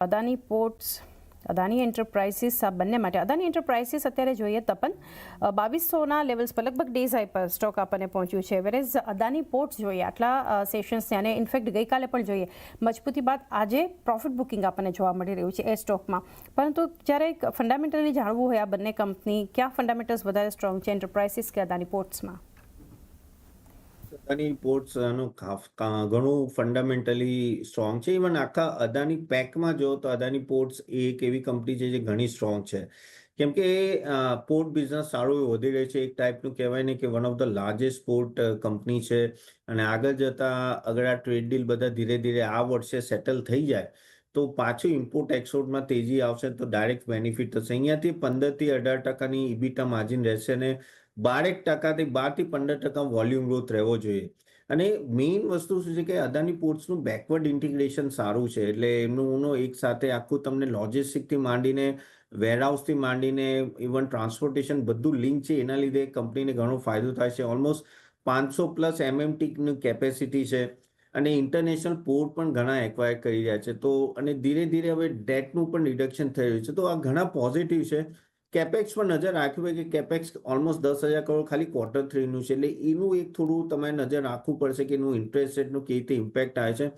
Adani ports, Adani enterprises, આ બંને માટે અદાની એન્ટરપ્રાઇઝિસ અત્યારે જોઈએ તપન 2200ના લેવલ્સ પર લગભગ ડેઝ હાઈ પર સ્ટોક આપણને પહોંચ્યું છે. વેરેઝ અદાની પોર્ટ્સ જોઈએ આટલા સેશન્સને અને ઇનફેક્ટ ગઈકાલે પણ જોઈએ મજબૂતી બાદ આજે પ્રોફિટ બુકિંગ આપણને જોવા મળી રહ્યું છે એ સ્ટોકમાં. પરંતુ જ્યારે ફંડામેન્ટલી જાણવું હોય આ બંને કંપની ક્યાં ફંડામેન્ટલ્સ વધારે સ્ટ્રોંગ છે, એન્ટરપ્રાઇઝિસ કે અદાની પોર્ટ્સમાં? અદાની પોર્ટ્સ ઘણું ફંડામેન્ટલી સ્ટ્રોંગ છે. ઇવન આખા અદાની પેકમાં જો તો અદાની પોર્ટ્સ એક એવી કંપની છે જે ઘણી સ્ટ્રોંગ છે, કેમ કે પોર્ટ બિઝનેસ સારું વધી રહી છે. એક ટાઈપનું કહેવાય ને કે one of the largest port company છે. અને આગળ જતા અગર આ ટ્રેડ ડીલ બધા ધીરે ધીરે આ વર્ષે સેટલ થઈ જાય તો પાછું ઇમ્પોર્ટ એક્સપોર્ટમાં તેજી આવશે તો ડાયરેક્ટ બેનિફિટ થશે. અહીંયાથી 15 થી 18% ઇબીટા માર્જિન રહેશે અને 12% થી 15% વોલ્યુમ ગ્રોથ રહેવો જોઈએ. અને મેઇન વસ્તુ શું છે કે અદાની પોર્ટ્સનું બેકવર્ડ ઇન્ટિગ્રેશન સારું છે. એટલે એમનું એક સાથે આખું તમને લોજિસ્ટિકથી માંડીને વેરહાઉસથી માંડીને ઇવન ટ્રાન્સપોર્ટેશન બધું લિંક છે. એના લીધે કંપનીને ઘણો ફાયદો થાય છે. ઓલમોસ્ટ 500+ MMTની કેપેસિટી છે અને ઇન્ટરનેશનલ પોર્ટ પણ ઘણા એક્વાયર કરી રહ્યા છે. તો અને ધીરે ધીરે હવે ડેટનું પણ રિડક્શન થઈ રહ્યું છે. તો આ ઘણા પોઝિટિવ છે. કેપેક્સ પર નજર રાખવી હોય કે કેપેક્સ ઓલમોસ્ટ 10,000 કરોડ ખાલી Q3નું છે. એટલે એનું એક થોડું તમારે નજર રાખવું પડશે કે એનું ઇન્ટરેસ્ટ રેટનું કેવી રીતે ઇમ્પેક્ટ આવે છે.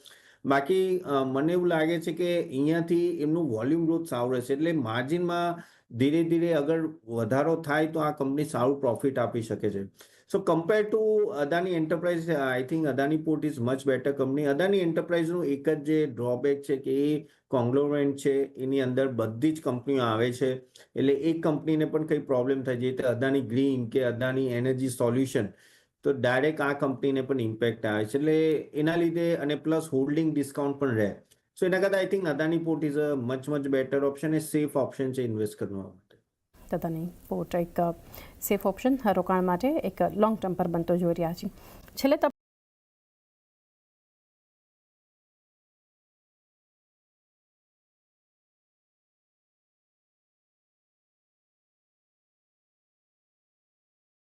બાકી મને એવું લાગે છે કે અહીંયાથી એમનું વોલ્યુમ ગ્રોથ સારું રહેશે. એટલે માર્જિનમાં ધીરે ધીરે અગર વધારો થાય તો આ કંપની સારું પ્રોફિટ આપી શકે છે. So compare to Adani Enterprise I think Adani port is much better company. Adani એન્ટરપ્રાઇઝનું એક જ જે ડ્રોબેક છે કે એ કોંગ્લોમરેન્ટ છે, એની અંદર બધી જ કંપનીઓ આવે છે. એટલે એક કંપનીને પણ કંઈ પ્રોબ્લેમ થાય છે તો અદાની ગ્રીન કે અદાની એનર્જી સોલ્યુશન તો ડાયરેક્ટ આ કંપનીને પણ ઇમ્પેક્ટ આવે છે. એટલે એના લીધે અને પ્લસ હોલ્ડિંગ ડિસ્કાઉન્ટ પણ રહે. સો એના કરતાં I think Adani port is a much better option એ સેફ ઓપ્શન છે ઇન્વેસ્ટ કરવા માટે. અદાની પોર્ટ એક સેફ ઓપ્શન રોકાણ માટે એક લોંગ ટર્મ પર બનતો જોઈ રહ્યા છીએ. છેલ્લે